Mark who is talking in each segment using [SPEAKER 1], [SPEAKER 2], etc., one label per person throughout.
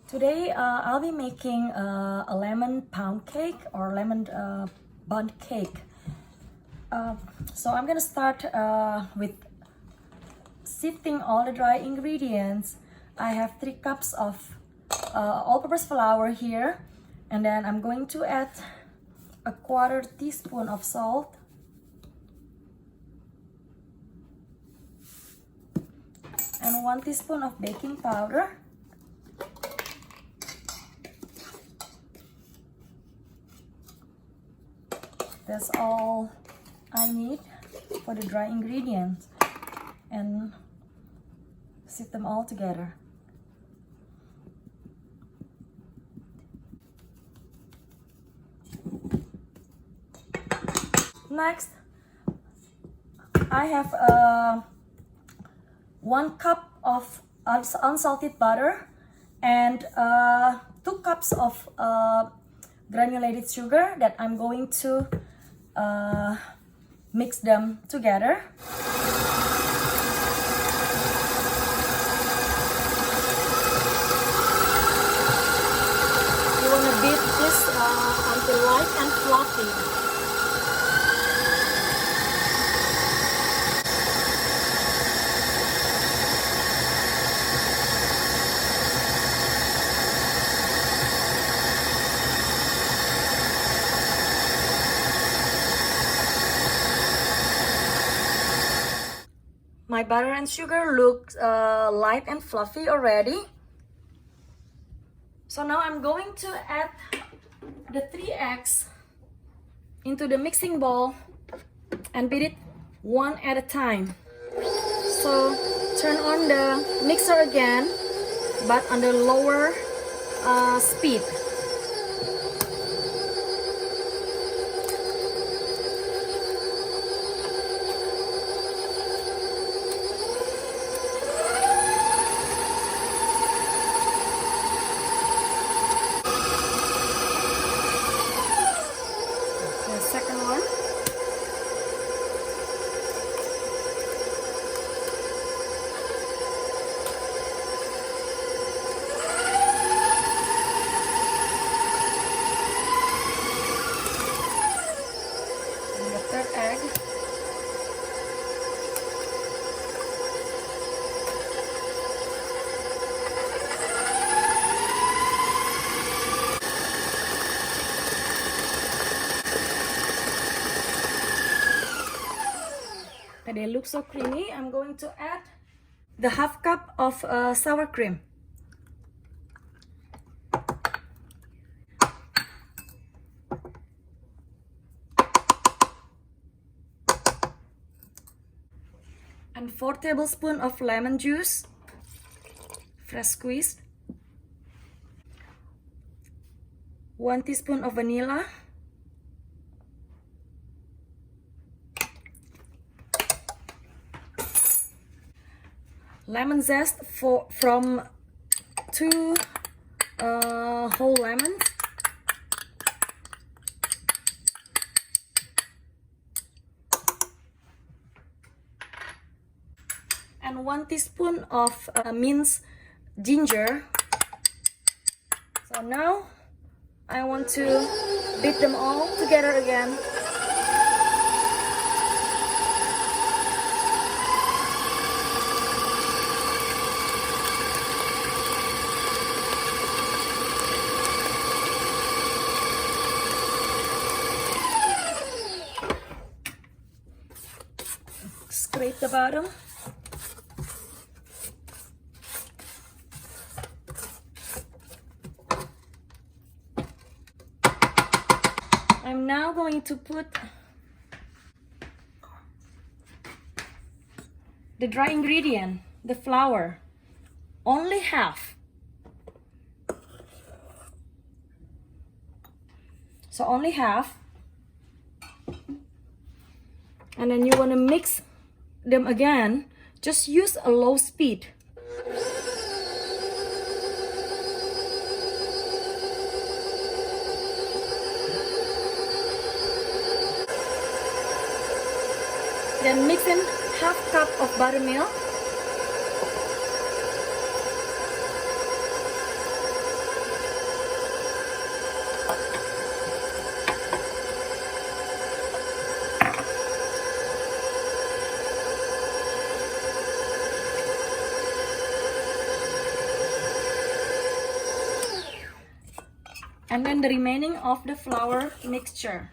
[SPEAKER 1] Today I'll be making a lemon pound cake or lemon Bundt cake. So I'm gonna start with sifting all the dry ingredients. I have 3 cups of all-purpose flour here, and then I'm going to add a 1/4 teaspoon of salt, and 1 teaspoon of baking powder. That's all I need for the dry ingredients, and sift them all together. Next, I have 1 cup of unsalted butter and 2 cups of granulated sugar that I'm going to mix them together. You want to beat this until light and fluffy. My butter and sugar look light and fluffy already. So now I'm going to add the 3 eggs into the mixing bowl and beat it one at a time. So turn on the mixer again, but on the lower speed. Second one. And the 3rd egg. They look so creamy. I'm going to add the 1/2 cup of sour cream. And 4 tablespoons of lemon juice, fresh squeezed. 1 teaspoon of vanilla. Lemon zest from 2 whole lemons. And 1 teaspoon of minced ginger. So now I want to beat them all together again. Scrape the bottom. I'm now going to put the dry ingredient, the flour, only half. So only half. And then you want to mix them again. Just use a low speed. Then mix in 1/2 cup of buttermilk. And then the remaining of the flour mixture.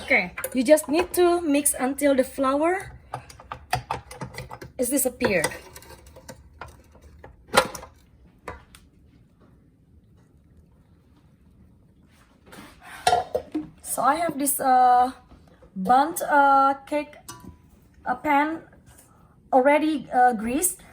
[SPEAKER 1] Okay, you just need to mix until the flour is disappeared. So I have this Bundt cake pan already greased.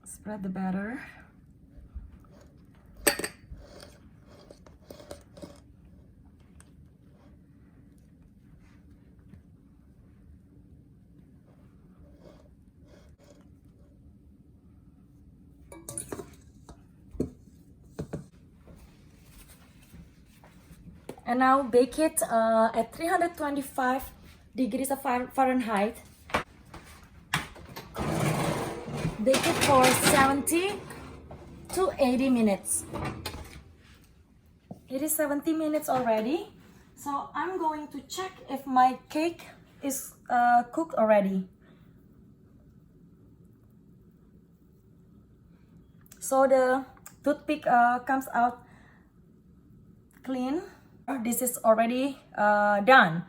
[SPEAKER 1] Spread the batter. And now bake it at 325 degrees of Fahrenheit. Bake it for 70 to 80 minutes. It is 70 minutes already. So I'm going to check if my cake is cooked already. So the toothpick comes out clean. This is already done.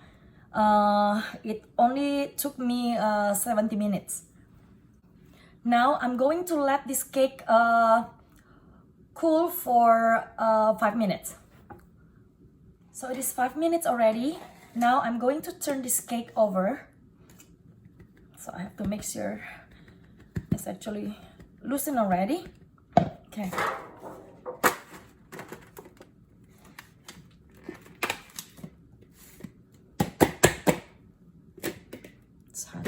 [SPEAKER 1] It only took me 70 minutes. Now I'm going to let this cake cool for 5 minutes. So it is 5 minutes already. Now I'm going to turn this cake over. So I have to make sure it's actually loosened already. Okay. It's hot.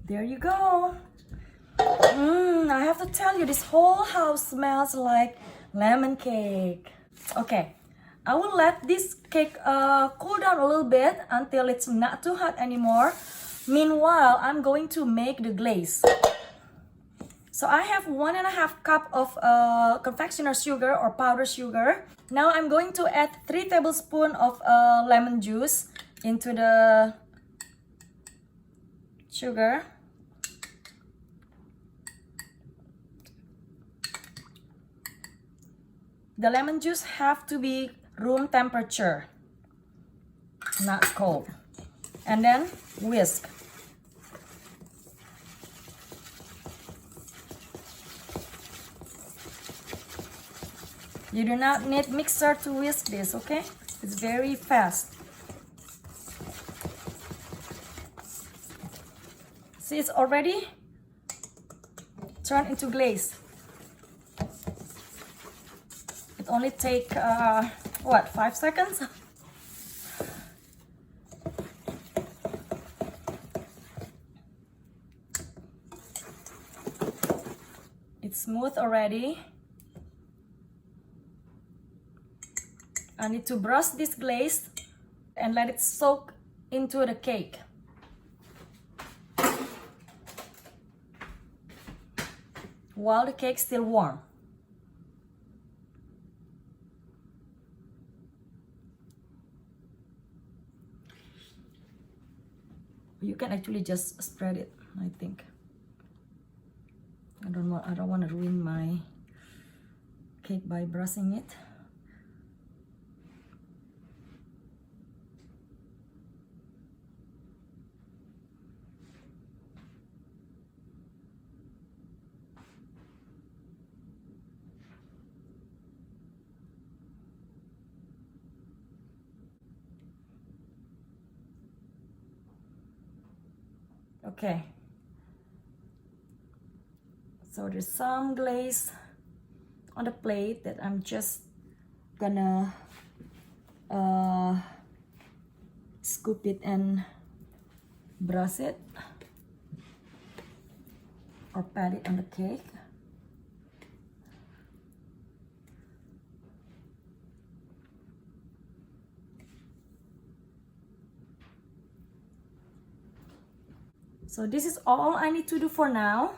[SPEAKER 1] There you go. I have to tell you, this whole house smells like lemon cake. Okay, I will let this cake cool down a little bit until it's not too hot anymore. Meanwhile, I'm going to make the glaze. So I have 1.5 cup of confectioner sugar or powdered sugar. Now I'm going to add 3 tablespoons of lemon juice into the sugar. The lemon juice have to be room temperature, not cold. And then whisk. You do not need mixer to whisk this, okay? It's very fast. See, it's already turned into glaze. It only take, what, 5 seconds? It's smooth already. I need to brush this glaze and let it soak into the cake. While the cake's still warm. You can actually just spread it, I think. I don't want to ruin my cake by brushing it. Okay. So there's some glaze on the plate that I'm just gonna scoop it and brush it or pat it on the cake. So this is all I need to do for now.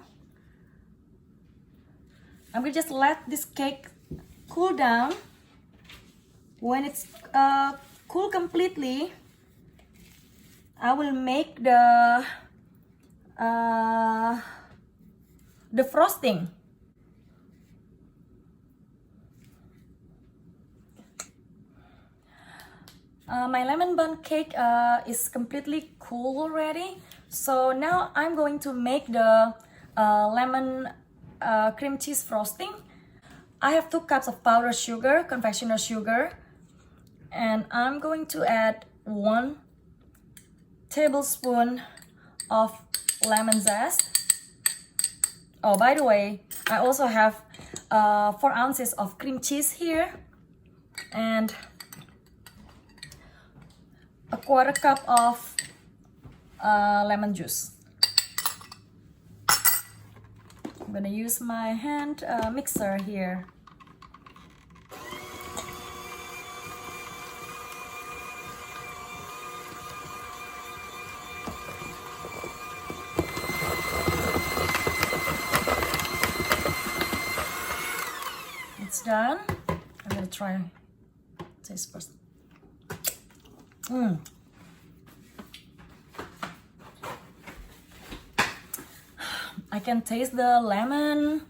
[SPEAKER 1] I'm gonna just let this cake cool down. When it's cool completely, I will make the frosting. My lemon bun cake is completely cool already. So now I'm going to make the lemon cream cheese frosting. I have 2 cups of powdered sugar, confectioner sugar, and I'm going to add 1 tablespoon of lemon zest. Oh, by the way, I also have 4 ounces of cream cheese here and a 1/4 cup of lemon juice. I'm gonna use my hand mixer here. It's done. I'm gonna try taste first. I can taste the lemon.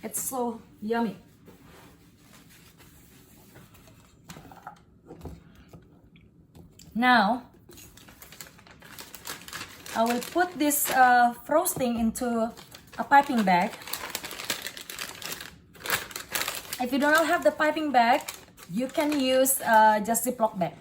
[SPEAKER 1] It's so yummy. Now, I will put this frosting into a piping bag. If you do not have the piping bag, you can use just Ziploc bag.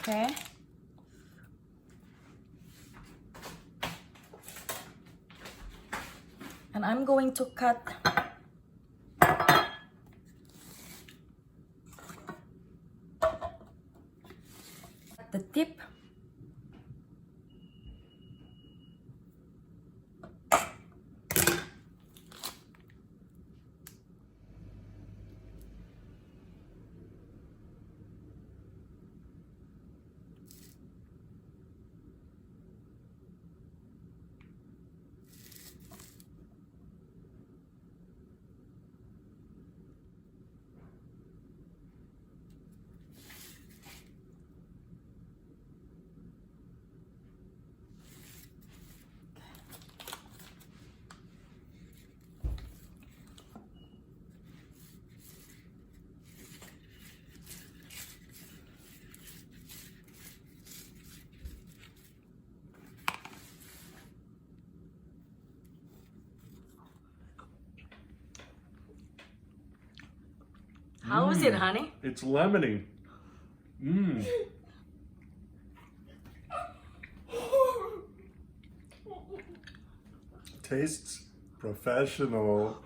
[SPEAKER 1] Okay. And I'm going to cut the tip. How is it, honey?
[SPEAKER 2] It's lemony. Tastes professional.